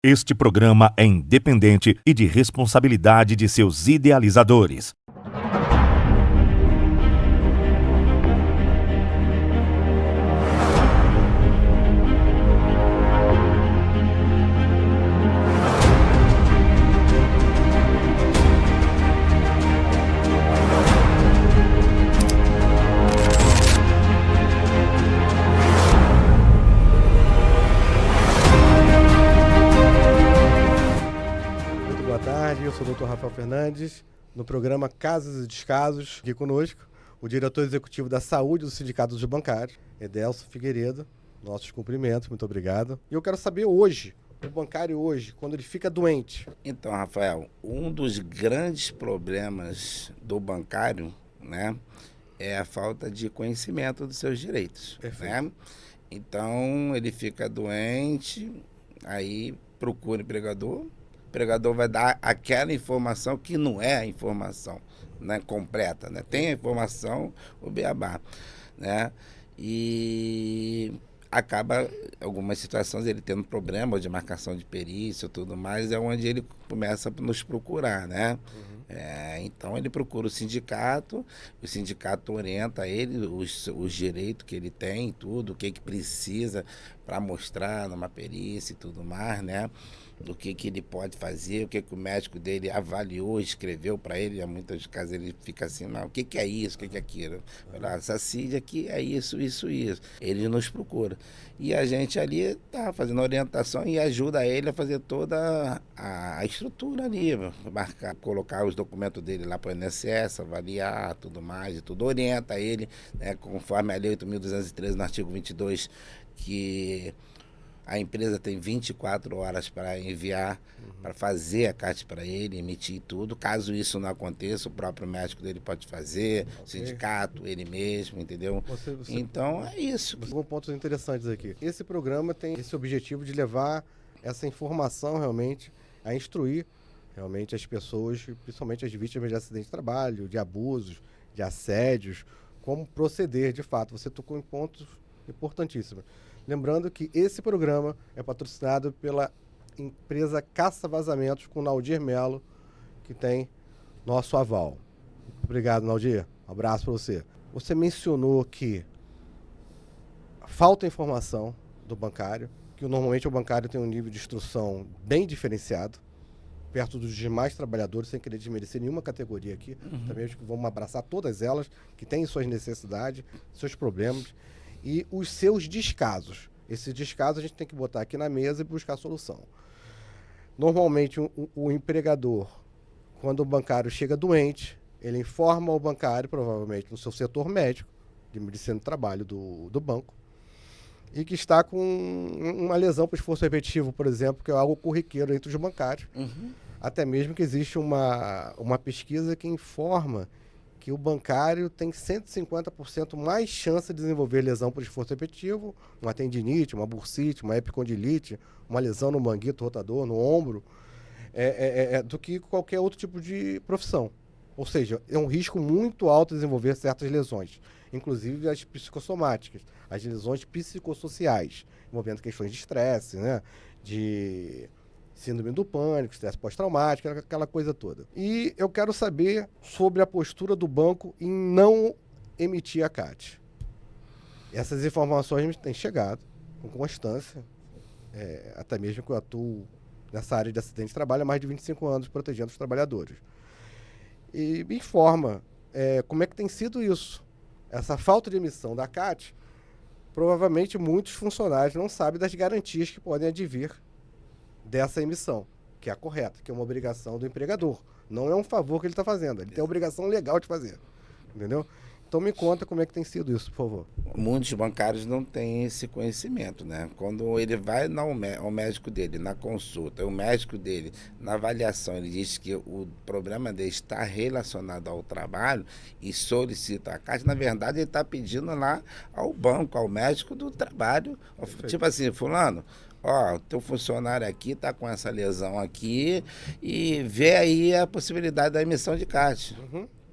Este programa é independente e de responsabilidade de seus idealizadores. Eu sou o Dr. Rafael Fernandes, no programa Casos e Descasos, aqui conosco, o diretor executivo da Saúde do Sindicato dos Bancários, Edelso Figueiredo. Nossos cumprimentos, muito obrigado. E eu quero saber hoje, o bancário hoje, quando ele fica doente. Então, Rafael, um dos grandes problemas do bancário, né, é a falta de conhecimento dos seus direitos. Perfeito. Né? Então, ele fica doente, aí procura o empregador vai dar aquela informação que não é a informação, né, completa, né? Tem a informação, o beabá, né? E acaba, algumas situações, ele tendo problema de marcação de perícia e tudo mais, é onde ele começa a nos procurar, né? Então ele procura o sindicato orienta ele, os direitos que ele tem, tudo, o que precisa para mostrar numa perícia e tudo mais, né? Do que ele pode fazer, o que o médico dele avaliou, escreveu para ele. Em muitos casos ele fica assim, não, o que é isso, o que é aquilo? Essa CID aqui é isso. Ele nos procura. E a gente ali está fazendo orientação e ajuda ele a fazer toda a estrutura ali, marcar, colocar os documentos dele lá para o INSS, avaliar tudo mais e tudo. Orienta ele, né, conforme a Lei 8.213, no artigo 22, que a empresa tem 24 horas para enviar, para fazer a carta para ele, emitir tudo. Caso isso não aconteça, o próprio médico dele pode fazer, o sindicato, ele mesmo, entendeu? Então, é isso. Alguns pontos interessantes aqui. Esse programa tem esse objetivo de levar essa informação realmente, a instruir realmente as pessoas, principalmente as vítimas de acidente de trabalho, de abusos, de assédios, como proceder de fato. Você tocou em pontos importantíssimos. Lembrando que esse programa é patrocinado pela empresa Caça Vazamentos com Naldir Melo, que tem nosso aval. Obrigado, Naldir. Um abraço para você. Você mencionou que falta informação do bancário, que normalmente o bancário tem um nível de instrução bem diferenciado, perto dos demais trabalhadores, sem querer desmerecer nenhuma categoria aqui. Também acho que vamos abraçar todas elas, que têm suas necessidades, seus problemas e os seus descasos. Esses descasos a gente tem que botar aqui na mesa e buscar solução. Normalmente, o empregador, quando o bancário chega doente, ele informa o bancário, provavelmente no seu setor médico, de medicina do trabalho do banco, e que está com uma lesão para o esforço repetitivo, por exemplo, que é algo corriqueiro entre os bancários. Até mesmo que existe uma pesquisa que informa que o bancário tem 150% mais chance de desenvolver lesão por esforço repetitivo, uma tendinite, uma bursite, uma epicondilite, uma lesão no manguito rotador, no ombro, do que qualquer outro tipo de profissão. Ou seja, é um risco muito alto desenvolver certas lesões, inclusive as psicossomáticas, as lesões psicossociais, envolvendo questões de estresse, né, de síndrome do pânico, estresse pós-traumático, aquela coisa toda. E eu quero saber sobre a postura do banco em não emitir a CAT. Essas informações têm chegado com constância, até mesmo que eu atuo nessa área de acidente de trabalho há mais de 25 anos protegendo os trabalhadores. E me informa como é que tem sido isso. Essa falta de emissão da CAT, provavelmente muitos funcionários não sabem das garantias que podem advir dessa emissão, que é a correta, que é uma obrigação do empregador. Não é um favor que ele está fazendo, ele tem a obrigação legal de fazer. Entendeu? Então me conta como é que tem sido isso, por favor. Muitos bancários não têm esse conhecimento, né? Quando ele vai ao médico dele, na consulta, o médico dele, na avaliação, ele diz que o problema dele está relacionado ao trabalho e solicita a carta, na verdade ele está pedindo lá ao banco, ao médico do trabalho, tipo assim, fulano, ó, teu funcionário aqui está com essa lesão aqui e vê aí a possibilidade da emissão de CAT,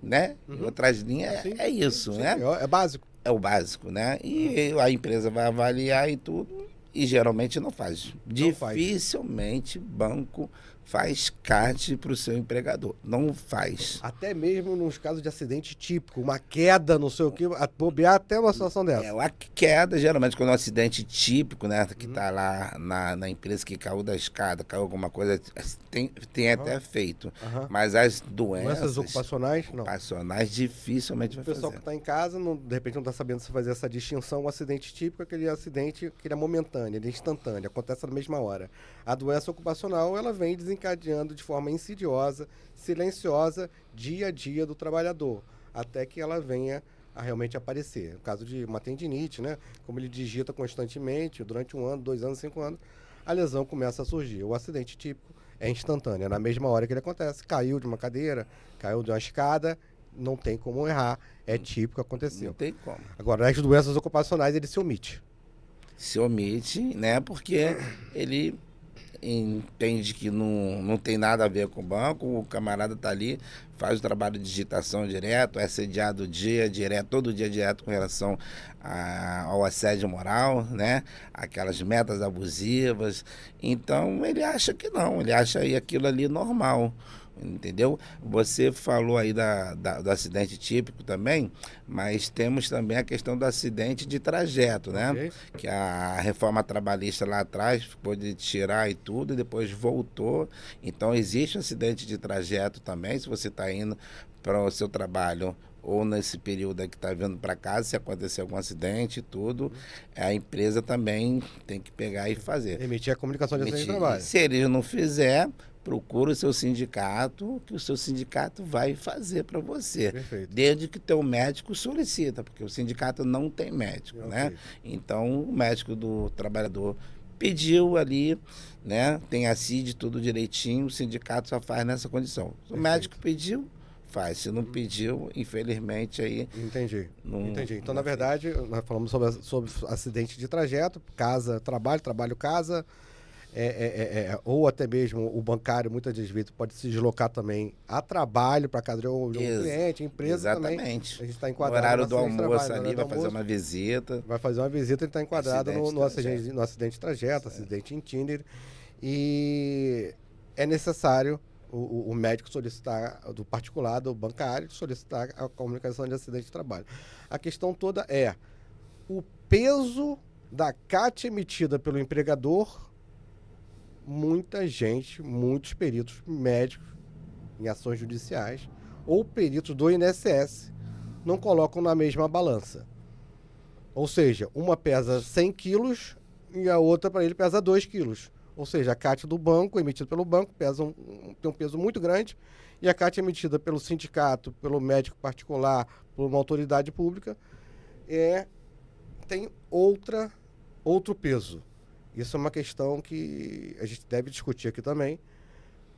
né? Em outras linhas é isso, né? É básico. É o básico, né? E a empresa vai avaliar e tudo e geralmente não faz. Não faz. Dificilmente banco faz CAT para o seu empregador. Não faz. Até mesmo nos casos de acidente típico, uma queda, não sei o que, bobear até uma situação dessa. É, a queda, geralmente, quando é um acidente típico, né? Que tá lá na empresa que caiu da escada, caiu alguma coisa, tem até feito. Aham. Mas as Doenças doenças ocupacionais, não. ocupacionais dificilmente O vai pessoal fazer. que está em casa, de repente não está sabendo se fazer essa distinção. O acidente típico é aquele acidente que ele é momentâneo, ele é instantâneo, acontece na mesma hora. A doença ocupacional, ela vem desencadeando de forma insidiosa, silenciosa, dia a dia do trabalhador, até que ela venha a realmente aparecer. No caso de uma tendinite, né? Como ele digita constantemente, durante 1 ano, 2 anos, 5 anos, a lesão começa a surgir. O acidente típico é instantâneo, é na mesma hora que ele acontece. Caiu de uma cadeira, caiu de uma escada, não tem como errar, é típico, Não aconteceu. tem como. Agora, as doenças ocupacionais, ele se omite. Se omite, né? Porque ele entende que não tem nada a ver com o banco, o camarada tá ali, faz o trabalho de digitação direto, é assediado todo dia direto com relação ao assédio moral, né? Aquelas metas abusivas. Então ele acha que não, ele acha aí aquilo ali normal. Entendeu? Você falou aí do acidente típico também, mas temos também a questão do acidente de trajeto, né? Ok. Que a reforma trabalhista lá atrás pôde tirar e tudo, e depois voltou. Então existe um acidente de trajeto também, se você está indo para o seu trabalho ou nesse período aí que está vindo para casa, se acontecer algum acidente e tudo, a empresa também tem que pegar e fazer. Emitir a comunicação de acidente de trabalho. Se eles não fizer, procura o seu sindicato, que o seu sindicato vai fazer para você. Perfeito. Desde que teu médico solicita, porque o sindicato não tem médico, Ok. né? Então, o médico do trabalhador pediu ali, né? Tem a CID, tudo direitinho, o sindicato só faz nessa condição. Se o Perfeito. médico pediu, faz. Se não pediu, infelizmente, aí... Entendi. Não- Entendi. Então, não na verdade, nós falamos sobre acidente de trajeto, casa, trabalho, casa. Ou até mesmo o bancário, muitas das vezes, pode se deslocar também a trabalho para casa de um cliente, empresa também. Exatamente. A gente está No enquadrado horário no do acidente de almoço trabalho, no ali, horário vai do fazer almoço, uma visita. vai fazer uma visita, ele está enquadrado Acidente no acidente de trajeto, acidente em Tinder. E é necessário o médico solicitar, do particular, do bancário, solicitar a comunicação de acidente de trabalho. A questão toda é o peso da CAT emitida pelo empregador. Muita gente, muitos peritos médicos em ações judiciais ou peritos do INSS não colocam na mesma balança. Ou seja, uma pesa 100 quilos e a outra para ele pesa 2 quilos. Ou seja, a CAT do banco, emitida pelo banco, tem um peso muito grande, e a CAT emitida pelo sindicato, pelo médico particular, por uma autoridade pública, tem outro peso. Isso é uma questão que a gente deve discutir aqui também,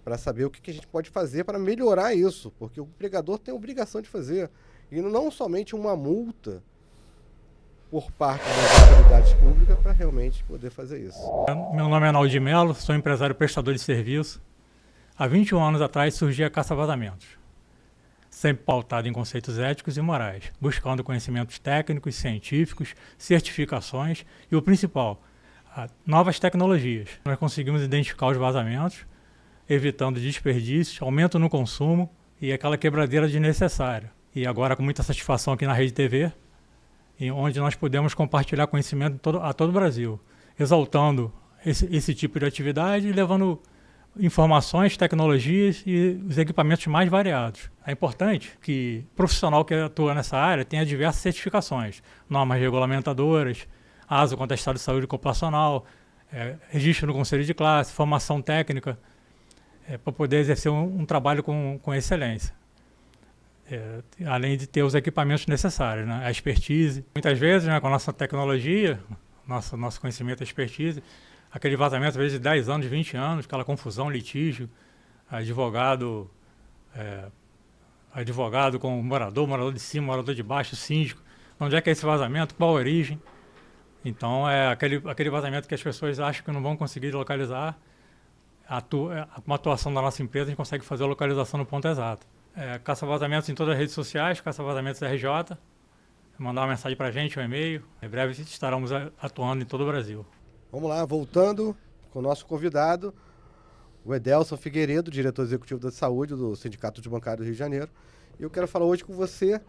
para saber o que a gente pode fazer para melhorar isso, porque o empregador tem a obrigação de fazer, e não somente uma multa por parte das autoridades públicas para realmente poder fazer isso. Meu nome é Naldi Melo, sou empresário prestador de serviço. Há 21 anos atrás surgia a caça-vazamentos, sempre pautado em conceitos éticos e morais, buscando conhecimentos técnicos, científicos, certificações e o principal, novas tecnologias. Nós conseguimos identificar os vazamentos, evitando desperdícios, aumento no consumo e aquela quebradeira desnecessária. E agora com muita satisfação aqui na Rede TV, onde nós podemos compartilhar conhecimento a todo o Brasil, exaltando esse tipo de atividade e levando informações, tecnologias e os equipamentos mais variados. É importante que o profissional que atua nessa área tenha diversas certificações, normas regulamentadoras, ASO, com atestado de saúde ocupacional, registro no conselho de classe, formação técnica, para poder exercer um trabalho com excelência. Além de ter os equipamentos necessários, né? A expertise. Muitas vezes, né, com a nossa tecnologia, nosso conhecimento e expertise, aquele vazamento, às vezes, de 10 anos, 20 anos, aquela confusão, litígio, advogado com morador de cima, morador de baixo, síndico. Onde é que é esse vazamento? Qual a origem? Então, é aquele vazamento que as pessoas acham que não vão conseguir localizar. Com a atuação da nossa empresa, a gente consegue fazer a localização no ponto exato. Caça-vazamentos em todas as redes sociais, Caça-vazamentos RJ. Mandar uma mensagem para a gente, um e-mail. Em breve estaremos atuando em todo o Brasil. Vamos lá, voltando com o nosso convidado, o Edelson Figueiredo, diretor executivo da saúde do Sindicato dos Bancários do Rio de Janeiro. E eu quero falar hoje com você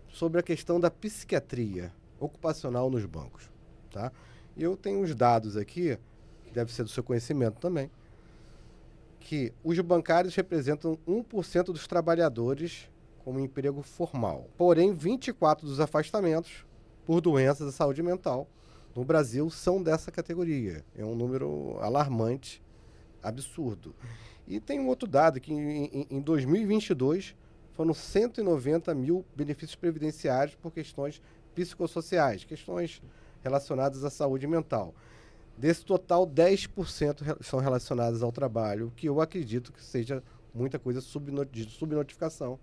sobre a questão da psiquiatria ocupacional nos bancos, tá? E eu tenho uns dados aqui, que deve ser do seu conhecimento também, que os bancários representam 1% dos trabalhadores como emprego formal. Porém, 24% dos afastamentos por doenças da saúde mental no Brasil são dessa categoria. É um número alarmante, absurdo. E tem um outro dado que em 2022 foram 190 mil benefícios previdenciários por questões psicossociais, questões relacionadas à saúde mental. Desse total, 10% são relacionadas ao trabalho, que eu acredito que seja muita coisa de subnotificação,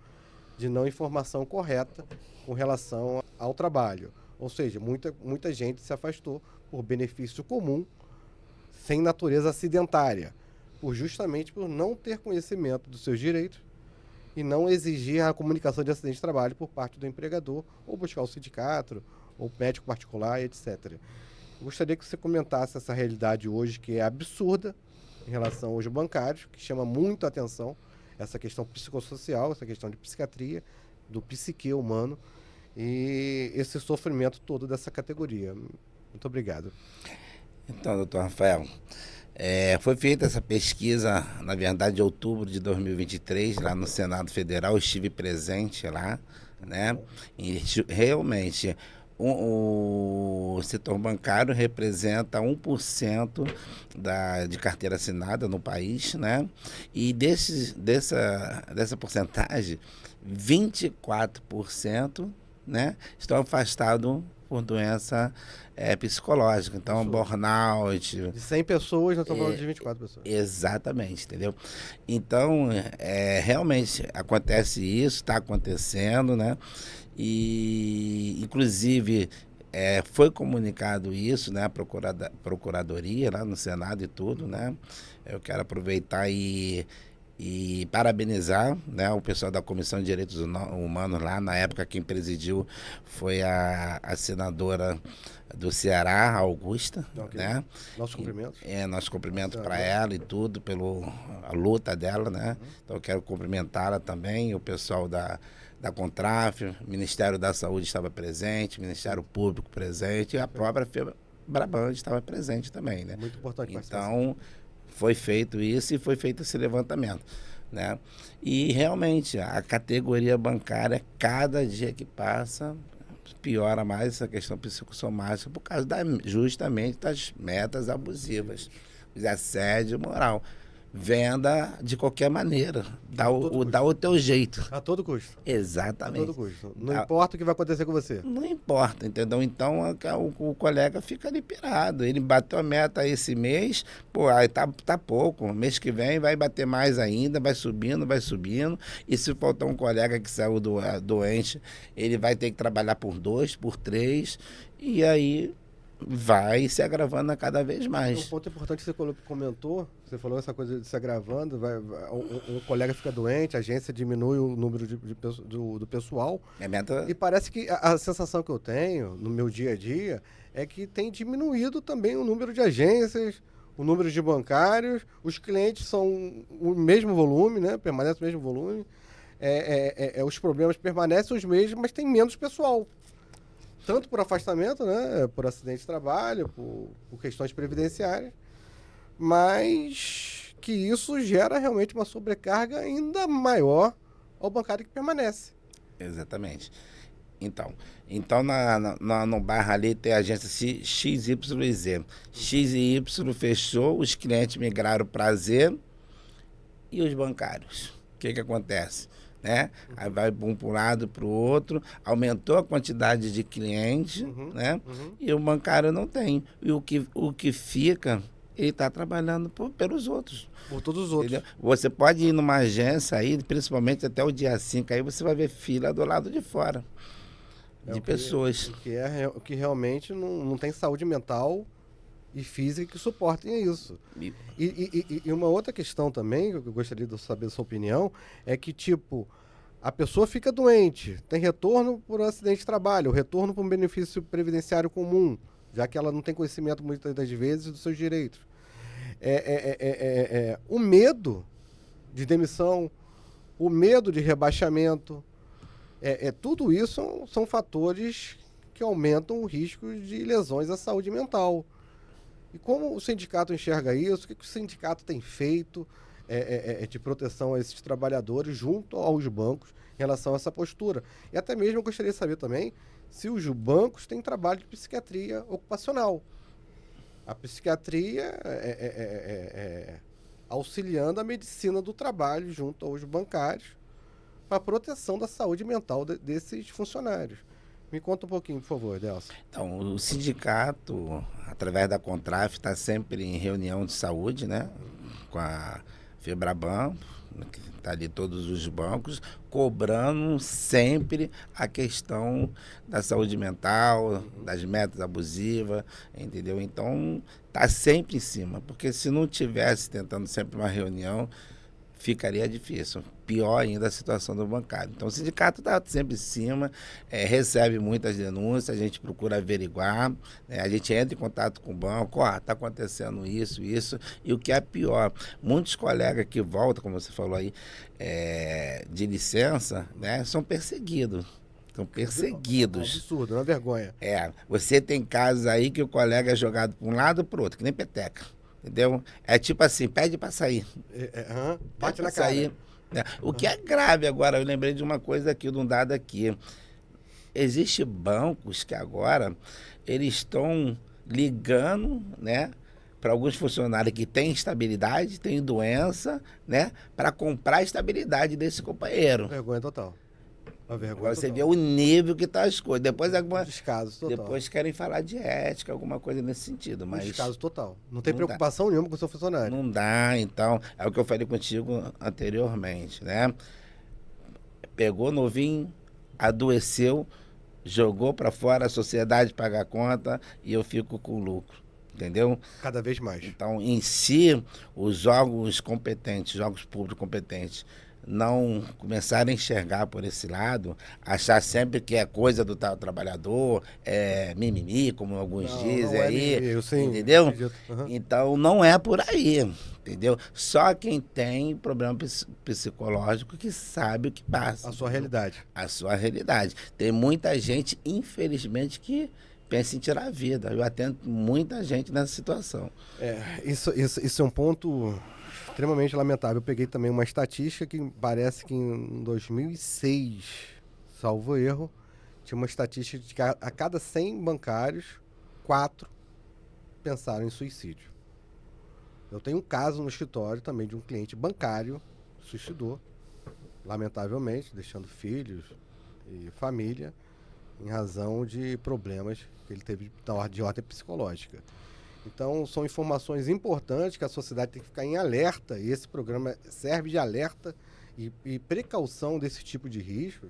de não informação correta com relação ao trabalho. Ou seja, muita gente se afastou por benefício comum, sem natureza acidentária, justamente por não ter conhecimento dos seus direitos e não exigir a comunicação de acidente de trabalho por parte do empregador, ou buscar o sindicato, ou médico particular, etc. Eu gostaria que você comentasse essa realidade hoje, que é absurda em relação aos bancários, que chama muito a atenção, essa questão psicossocial, essa questão de psiquiatria, do psique humano, e esse sofrimento todo dessa categoria. Muito obrigado. Então, doutor Rafael, foi feita essa pesquisa, na verdade, em outubro de 2023, lá no Senado Federal. Eu estive presente lá, né? E realmente, o setor bancário representa 1% de carteira assinada no país, né? E dessa porcentagem, 24%, né, estão afastados por doença psicológica. Então, burnout. De 100 pessoas, nós estamos falando de 24 pessoas. Exatamente, entendeu? Então, realmente acontece isso, está acontecendo, né? E, inclusive, foi comunicado isso, né? A Procuradoria lá no Senado e tudo, né? Eu quero aproveitar e parabenizar, né, o pessoal da Comissão de Direitos Humanos lá. Na época, quem presidiu foi a senadora do Ceará, Augusta, Okay. né? Nossos cumprimentos. Nosso cumprimento para ela e tudo, pela luta dela, né? Então, eu quero cumprimentá-la também, o pessoal da Contraf, o Ministério da Saúde estava presente, o Ministério Público presente, e a própria Febraban estava presente também, né? Muito importante. Então, foi feito isso e foi feito esse levantamento, né? E realmente a categoria bancária, cada dia que passa, piora mais essa questão psicossomática por causa justamente das metas abusivas, de assédio moral. Venda de qualquer maneira, dá o teu jeito. A todo custo. Exatamente. A todo custo. Não importa o que vai acontecer com você. Não importa, entendeu? Então o colega fica ali pirado. Ele bateu a meta esse mês, pô, aí tá pouco. Mês que vem vai bater mais ainda, vai subindo. E se faltar um colega que saiu doente, ele vai ter que trabalhar por 2, por 3, e aí vai se agravando a cada vez mais. Um ponto importante que você comentou, você falou essa coisa de se agravando, um colega fica doente, a agência diminui o número do pessoal. E parece que a sensação que eu tenho no meu dia a dia é que tem diminuído também o número de agências, o número de bancários, os clientes são o mesmo volume, né? Permanece o mesmo volume, os problemas permanecem os mesmos, mas tem menos pessoal. Tanto por afastamento, né, por acidente de trabalho, por questões previdenciárias, mas que isso gera realmente uma sobrecarga ainda maior ao bancário que permanece. Exatamente. Então no bairro ali tem a agência XYZ. X e Y fechou, os clientes migraram para Z e os bancários. O que acontece? Né? Aí vai um para um lado, para o outro, aumentou a quantidade de clientes, né? E o bancário não tem. E o que fica, ele está trabalhando pelos outros. Por todos os outros. Entendeu? Você pode ir numa agência aí, principalmente até o dia 5, aí você vai ver fila do lado de fora, de pessoas. O que realmente não tem saúde mental e física que suportem isso. E uma outra questão também, que eu gostaria de saber a sua opinião, é que, tipo, a pessoa fica doente, tem retorno por acidente de trabalho, retorno por um benefício previdenciário comum, já que ela não tem conhecimento muitas das vezes dos seus direitos. O medo de demissão, o medo de rebaixamento, tudo isso são fatores que aumentam o risco de lesões à saúde mental. E como o sindicato enxerga isso? O que o sindicato tem feito de proteção a esses trabalhadores junto aos bancos em relação a essa postura? E até mesmo eu gostaria de saber também se os bancos têm trabalho de psiquiatria ocupacional. A psiquiatria auxiliando a medicina do trabalho junto aos bancários para a proteção da saúde mental desses funcionários. Me conta um pouquinho, por favor, Delcio. Então, o sindicato, através da Contraf, está sempre em reunião de saúde, né? Com a Febraban, que está ali todos os bancos, cobrando sempre a questão da saúde mental, das metas abusivas, entendeu? Então, está sempre em cima, porque se não tivesse tentando sempre uma reunião, ficaria difícil. Pior ainda a situação do bancário. Então, o sindicato está sempre em cima, recebe muitas denúncias, a gente procura averiguar, a gente entra em contato com o banco, está acontecendo isso, e o que é pior, muitos colegas que voltam, como você falou aí, de licença, né, são perseguidos. São perseguidos. É um absurdo, é uma vergonha. Você tem casos aí que o colega é jogado para um lado ou para o outro, que nem peteca. Entendeu? É tipo assim, pede para sair. Bate na sair. cara. O que é grave agora, eu lembrei de uma coisa aqui, de um dado aqui. Existem bancos que agora, eles estão ligando, né, para alguns funcionários que têm estabilidade, têm doença, né, para comprar a estabilidade desse companheiro. Vergonha total. Agora você vê o nível que tá as coisas. Depois descaso total. Depois querem falar de ética, alguma coisa nesse sentido. Mas descaso total. Não tem preocupação nenhuma com o seu funcionário. Não dá, então. É o que eu falei contigo anteriormente, né? Pegou novinho, adoeceu, jogou para fora, a sociedade paga a conta e eu fico com lucro. Entendeu? Cada vez mais. Então, em si, os órgãos competentes, órgãos públicos competentes, não começarem a enxergar por esse lado, achar sempre que é coisa do tal trabalhador, mimimi, como alguns dizem aí, entendeu? Uhum. Então não é por aí, entendeu? Só quem tem problema psicológico que sabe o que passa. A sua realidade. A sua realidade. Tem muita gente, infelizmente, que pensa em tirar a vida. Eu atendo muita gente nessa situação. Isso é um ponto extremamente lamentável. Eu peguei também uma estatística que parece que em 2006, salvo erro, tinha uma estatística de que a cada 100 bancários, 4 pensaram em suicídio. Eu tenho um caso no escritório também de um cliente bancário, suicidou, lamentavelmente, deixando filhos e família, em razão de problemas que ele teve de ordem psicológica. Então, são informações importantes que a sociedade tem que ficar em alerta, e esse programa serve de alerta e precaução desse tipo de risco,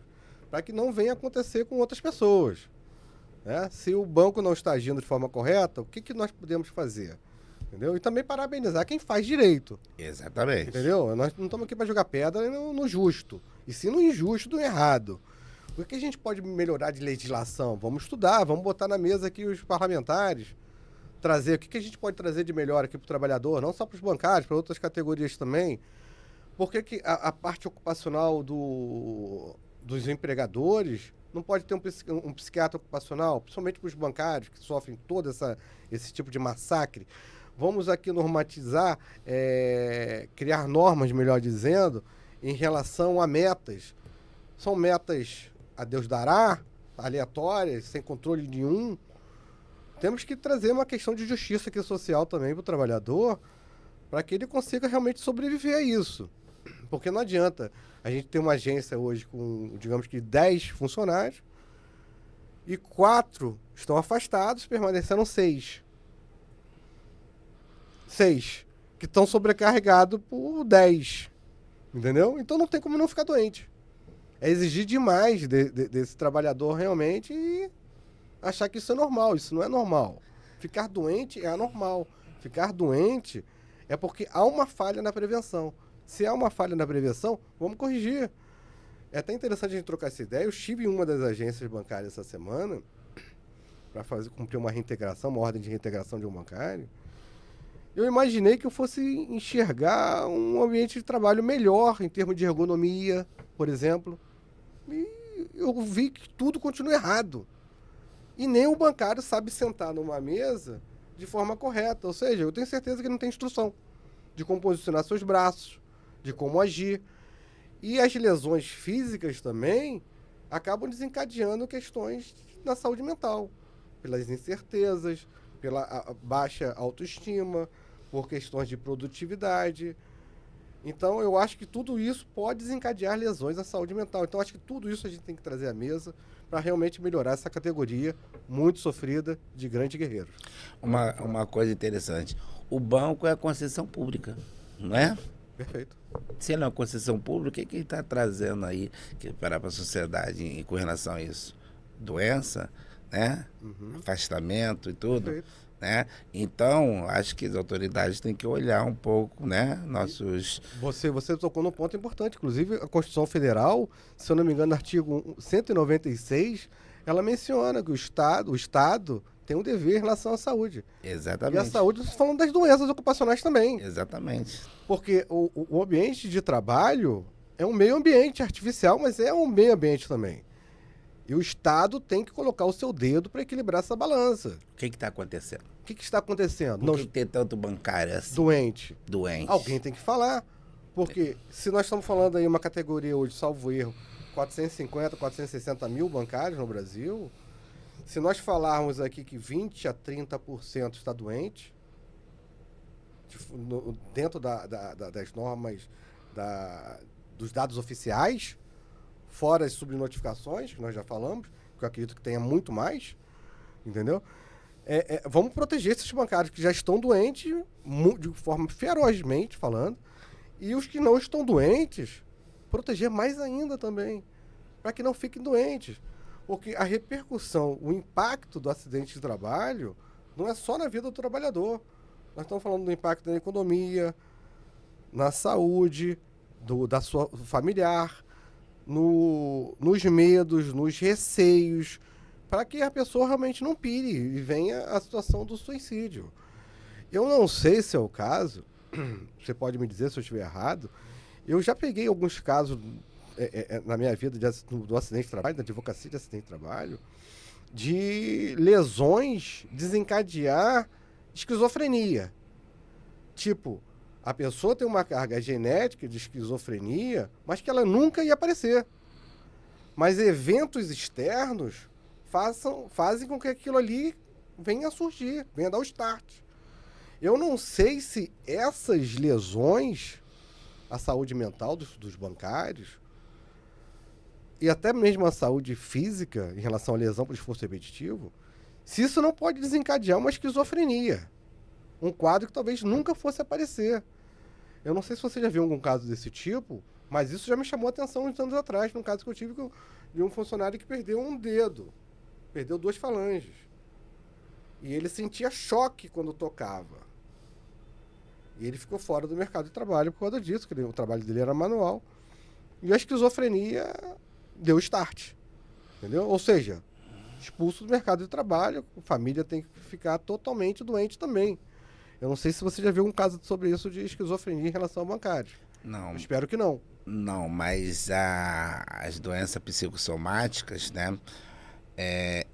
para que não venha acontecer com outras pessoas. Né? Se o banco não está agindo de forma correta, o que nós podemos fazer? Entendeu? E também parabenizar quem faz direito. Exatamente. Entendeu? Nós não estamos aqui para jogar pedra no justo, e sim no injusto, no errado. O que a gente pode melhorar de legislação? Vamos estudar, vamos botar na mesa aqui os parlamentares, trazer o que a gente pode trazer de melhor aqui para o trabalhador, não só para os bancários, para outras categorias também. Porque que a parte ocupacional dos empregadores não pode ter um psiquiatra ocupacional, principalmente para os bancários que sofrem todo esse tipo de massacre. Vamos aqui normatizar, criar normas, melhor dizendo, em relação a metas. São metas a Deus dará, aleatórias, sem controle nenhum. Temos que trazer uma questão de justiça aqui social também para o trabalhador, para que ele consiga realmente sobreviver a isso. Porque não adianta a gente ter uma agência hoje com, digamos que 10 funcionários e 4 estão afastados, permaneceram 6. 6 que estão sobrecarregados por 10. Entendeu? Então não tem como não ficar doente. É exigir demais desse trabalhador realmente e achar que isso é normal. Isso não é normal. Ficar doente é anormal. Ficar doente é porque há uma falha na prevenção. Se há uma falha na prevenção, vamos corrigir. É até interessante a gente trocar essa ideia. Eu estive em uma das agências bancárias essa semana para cumprir uma reintegração, uma ordem de reintegração de um bancário, eu imaginei que eu fosse enxergar um ambiente de trabalho melhor em termos de ergonomia, por exemplo. E eu vi que tudo continua errado. E nem o bancário sabe sentar numa mesa de forma correta. Ou seja, eu tenho certeza que não tem instrução de como posicionar seus braços, de como agir. E as lesões físicas também acabam desencadeando questões na saúde mental, pelas incertezas, pela baixa autoestima, por questões de produtividade. Então, eu acho que tudo isso pode desencadear lesões à saúde mental. Então, acho que tudo isso a gente tem que trazer à mesa para realmente melhorar essa categoria muito sofrida de grandes guerreiros. Uma coisa interessante, o banco é a concessão pública, não é? Perfeito. Se ele é uma concessão pública, o que ele está trazendo aí para a sociedade com relação a isso? Doença, né? Afastamento e tudo. Perfeito. Né? Então, acho que as autoridades têm que olhar um pouco, né? Nossos... Você tocou num ponto importante. Inclusive, a Constituição Federal, se eu não me engano, no artigo 196, ela menciona que o Estado tem um dever em relação à saúde. Exatamente. E a saúde, nós falando das doenças ocupacionais também. Exatamente. Porque o ambiente de trabalho é um meio ambiente artificial, mas é um meio ambiente também. E o Estado tem que colocar o seu dedo para equilibrar essa balança. O que está acontecendo? O que está acontecendo? Por que tem tanto bancário assim? Doente. Alguém tem que falar. Porque se nós estamos falando aí uma categoria hoje, salvo erro, 450, 460 mil bancários no Brasil, se nós falarmos aqui que 20 a 30% está doente, dentro das normas dos dados oficiais, fora as subnotificações, que nós já falamos, que eu acredito que tenha muito mais, entendeu? Vamos proteger esses bancários que já estão doentes, de forma ferozmente falando, e os que não estão doentes, proteger mais ainda também, para que não fiquem doentes. Porque a repercussão, o impacto do acidente de trabalho não é só na vida do trabalhador. Nós estamos falando do impacto na economia, na saúde, da sua familiar, nos medos, nos receios, para que a pessoa realmente não pire e venha a situação do suicídio. Eu não sei se é o caso, você pode me dizer se eu estiver errado, eu já peguei alguns casos na minha vida do acidente de trabalho, da advocacia de acidente de trabalho, de lesões desencadear esquizofrenia. Tipo, a pessoa tem uma carga genética de esquizofrenia, mas que ela nunca ia aparecer. Mas eventos externos fazem com que aquilo ali venha a surgir, venha a dar o start. Eu não sei se essas lesões, a saúde mental dos bancários, e até mesmo a saúde física em relação à lesão por esforço repetitivo, se isso não pode desencadear uma esquizofrenia. Um quadro que talvez nunca fosse aparecer. Eu não sei se você já viu algum caso desse tipo, mas isso já me chamou a atenção uns anos atrás, num caso que eu tive de um funcionário que perdeu um dedo, perdeu 2 falanges. E ele sentia choque quando tocava. E ele ficou fora do mercado de trabalho por causa disso, porque o trabalho dele era manual. E a esquizofrenia deu start. Entendeu? Ou seja, expulso do mercado de trabalho, a família tem que ficar totalmente doente também. Eu não sei se você já viu um caso sobre isso de esquizofrenia em relação ao bancário. Não. Eu espero que não. Não, mas as doenças psicossomáticas, né?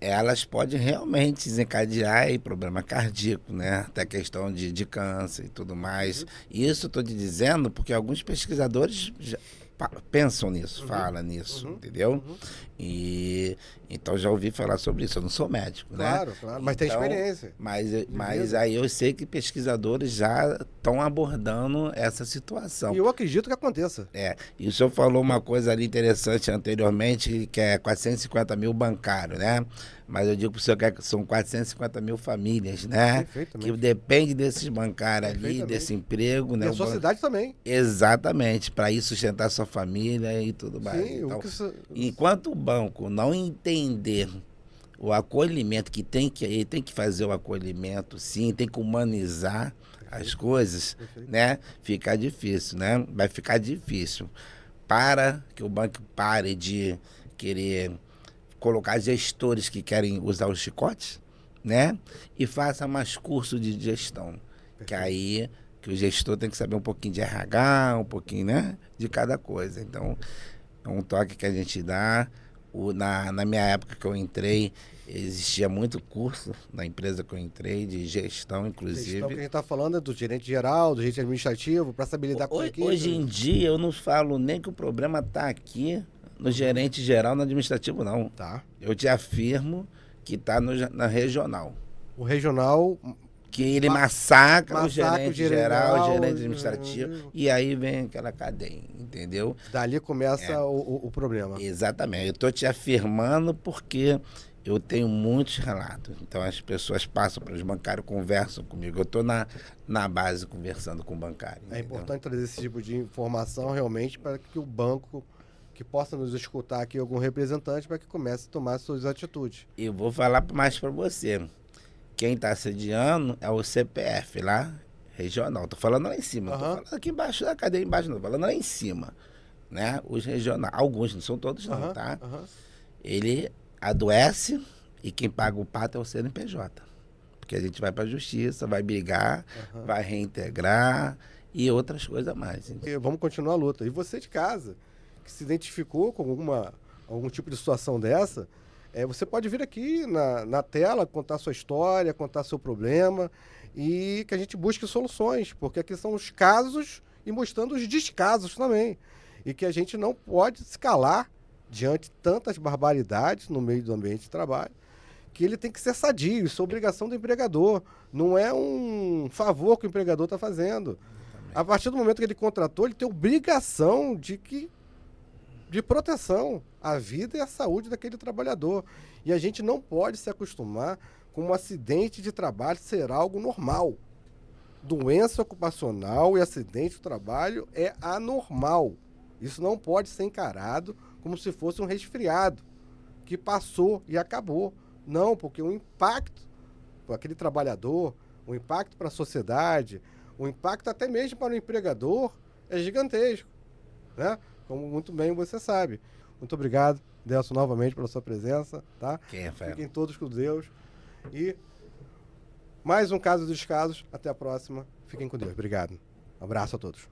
Elas podem realmente desencadear aí problema cardíaco, né? Até questão de câncer e tudo mais. Isso eu estou te dizendo porque alguns pesquisadores pensam nisso, falam nisso, entendeu? E então já ouvi falar sobre isso. Eu não sou médico, claro, né? Claro, mas tem experiência. Mas aí eu sei que pesquisadores já estão abordando essa situação. E eu acredito que aconteça. E o senhor falou uma coisa ali interessante anteriormente, que é 450 mil bancários, né? Mas eu digo para o senhor que são 450 mil famílias, né? Que depende desses bancários ali, desse emprego, né? E a sociedade também. Exatamente, para ir sustentar sua família e tudo mais. Sim, então, enquanto o banco não entender o acolhimento, que ele tem que fazer o acolhimento, sim, tem que humanizar as coisas, né? Fica difícil, né? Vai ficar difícil. Para que o banco pare de querer colocar gestores que querem usar os chicotes, né? E faça mais curso de gestão. Que aí que o gestor tem que saber um pouquinho de RH, um pouquinho, né? De cada coisa. Então, é um toque que a gente dá. Na minha época que eu entrei, existia muito curso na empresa que eu entrei, de gestão, inclusive. Gestão que a gente está falando é do gerente geral, do gerente administrativo, para saber lidar com a equipe. Hoje em dia, eu não falo nem que o problema está aqui no gerente geral, no administrativo, não. Tá. Eu te afirmo que está na regional. O regional... Que ele massacra o o gerente gerente geral, o geral, gerente administrativo, e aí vem aquela cadeia, entendeu? Dali começa o problema. Exatamente. Eu estou te afirmando porque eu tenho muitos relatos. Então as pessoas passam para os bancários, conversam comigo. Eu estou na base conversando com o bancário. É entendeu? importante trazer esse tipo de informação realmente para que o banco, que possa nos escutar aqui, algum representante, para que comece a tomar suas atitudes. E vou falar mais para você. Quem está sediando é o CPF lá, regional. Estou falando lá em cima. Estou falando aqui embaixo da cadeia, embaixo não. Estou falando lá em cima. Né? Os regionais. Alguns, não são todos não, tá? Ele adoece e quem paga o pato é o CNPJ. Porque a gente vai para a justiça, vai brigar, vai reintegrar e outras coisas mais. E vamos continuar a luta. E você de casa, que se identificou com algum tipo de situação dessa, você pode vir aqui na tela, contar sua história, contar seu problema e que a gente busque soluções, porque aqui são os casos e mostrando os descasos também. E que a gente não pode se calar diante de tantas barbaridades no meio do ambiente de trabalho, que ele tem que ser sadio, isso é obrigação do empregador, não é um favor que o empregador está fazendo. A partir do momento que ele contratou, ele tem obrigação de proteção à vida e à saúde daquele trabalhador. E a gente não pode se acostumar com um acidente de trabalho ser algo normal. Doença ocupacional e acidente de trabalho é anormal. Isso não pode ser encarado como se fosse um resfriado que passou e acabou. Não, porque o impacto para aquele trabalhador, o impacto para a sociedade, o impacto até mesmo para o empregador é gigantesco, né? Como muito bem você sabe. Muito obrigado, Delcio, novamente pela sua presença, tá? Fiquem todos com Deus. E mais um caso dos casos. Até a próxima. Fiquem com Deus. Obrigado. Um abraço a todos.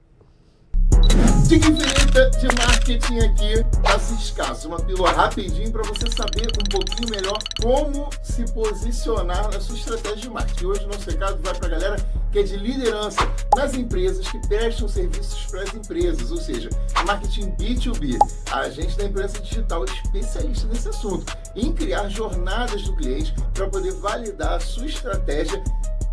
Dica infinita de marketing aqui da Ciscasso. Uma pílula rapidinho para você saber um pouquinho melhor como se posicionar na sua estratégia de marketing. Hoje o nosso recado vai para a galera que é de liderança nas empresas que prestam serviços para as empresas, ou seja, marketing B2B. A gente da imprensa digital é especialista nesse assunto, em criar jornadas do cliente para poder validar a sua estratégia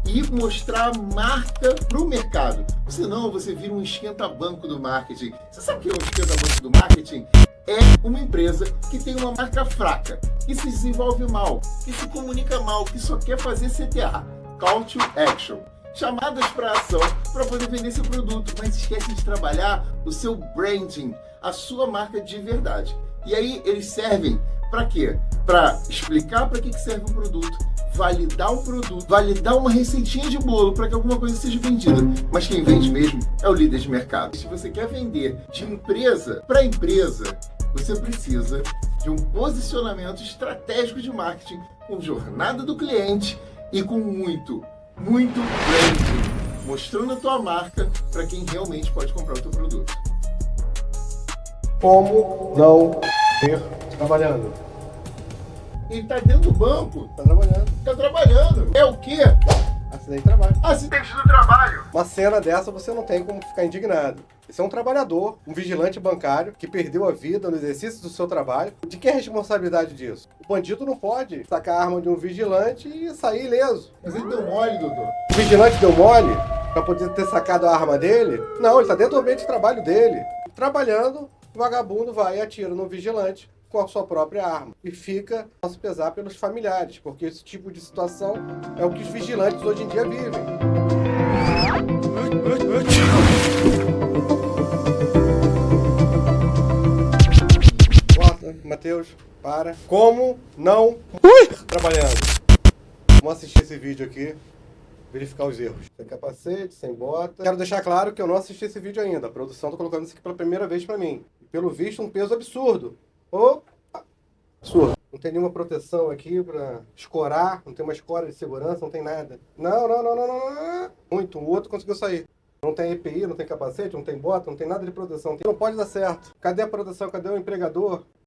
e mostrar a marca para o mercado. Senão você vira um esquenta-banco do marketing. Você sabe o que é um esquenta-banco do marketing? É uma empresa que tem uma marca fraca, que se desenvolve mal, que se comunica mal, que só quer fazer CTA, Call to Action. Chamadas para ação para poder vender seu produto, mas esquece de trabalhar o seu branding, a sua marca de verdade. E aí eles servem para quê? Para explicar para que serve um produto, validar um produto, validar uma receitinha de bolo para que alguma coisa seja vendida. Mas quem vende mesmo é o líder de mercado. Se você quer vender de empresa para empresa, você precisa de um posicionamento estratégico de marketing com jornada do cliente e com muito branding, mostrando a tua marca para quem realmente pode comprar o teu produto. Como não ter trabalhando? Ele tá dentro do banco. Tá trabalhando. Tá trabalhando. É o quê? Acidente de trabalho. Acidente do trabalho. Uma cena dessa você não tem como ficar indignado. Esse é um trabalhador, um vigilante bancário que perdeu a vida no exercício do seu trabalho. De quem é a responsabilidade disso? O bandido não pode sacar a arma de um vigilante e sair ileso. Mas ele deu mole, doutor. O vigilante deu mole para poder ter sacado a arma dele? Não, ele tá dentro do ambiente de trabalho dele. Trabalhando, o vagabundo vai e atira no vigilante com a sua própria arma. E fica a se pesar pelos familiares, porque esse tipo de situação é o que os vigilantes hoje em dia vivem. Volta, Matheus, para. Como não trabalhando? Vamos assistir esse vídeo aqui, verificar os erros. Sem capacete, sem bota. Quero deixar claro que eu não assisti esse vídeo ainda. A produção está colocando isso aqui pela primeira vez para mim. Pelo visto, um peso absurdo. Opa! Absurdo. Não tem nenhuma proteção aqui pra escorar, não tem uma escora de segurança, não tem nada. Não. Muito, o outro conseguiu sair. Não tem EPI, não tem capacete, não tem bota, não tem nada de proteção. Não pode dar certo. Cadê a proteção? Cadê o empregador?